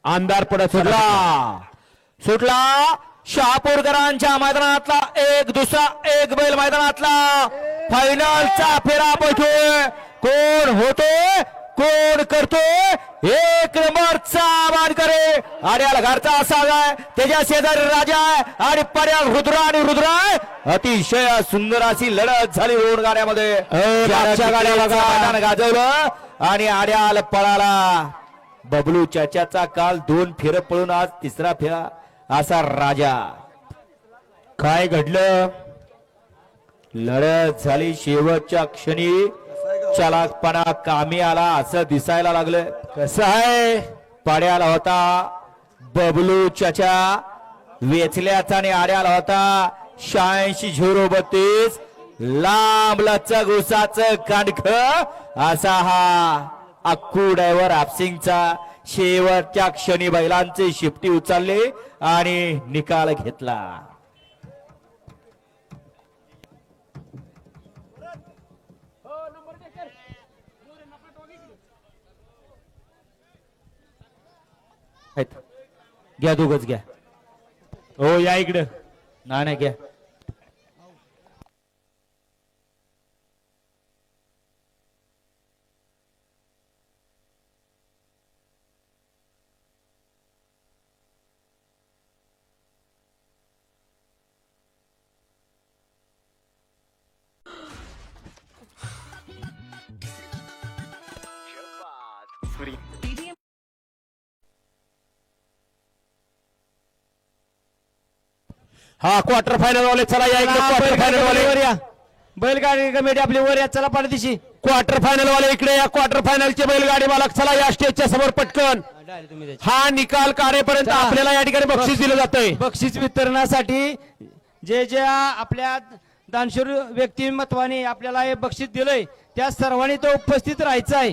आमदार पुढे सुटला शहापूरकरांच्या मैदानातला एक दुसरा एक बैल मैदानातला फायनलचा फेरा बैठोय कोण होतोय कोण करतोय एक नंबरचा मानकरी आर्याल घरचा असावा त्याच्या शेजारी राजा आहे आणि पर्याल रुद्र आहे अतिशय सुंदर अशी लढत झाली दोन गाड्यामध्ये मैदान गाजवलं आणि आर्याल पळाला बबलू चाच्याचा काल 2 फेर पळून आज तिसरा फेरा असा राजा काय घडलं लढत झाली शेवटच्या क्षणी चालाकपणा कामी आला असं दिसायला लागलं कसं आहे पाड्याला होता बबलू चाचा वेचल्याचा आणि आड्याला होता 86-032 लांब लचक उसाचं कांडख असा हा अक्कू ड्रायव्हर आपसिंगचा शेवटच्या क्षणी बैलांचे शिफ्टी उचलले आणि निकाल घेतला घ्या दोघच घ्या हो या इकडं नाही घ्या हा क्वार्टर फायनल वाले चला या इकडे क्वार्टर फायनल वाले वर या बैलगाडी कमिटी आपली वर या चला पाडदिशी क्वार्टर फायनल वाले इकडे या क्वार्टर फायनलचे बैलगाडी मालक चला या स्टेजच्या समोर पटकन हा निकाल कार्यपर्यंत आपल्याला या ठिकाणी बक्षीस दिलं जातंय बक्षीस वितरणासाठी जे आपल्या दानशूर व्यक्तिमत्वाने आपल्याला हे बक्षीस दिलंय त्या सर्वांनी तो उपस्थित राहायचं आहे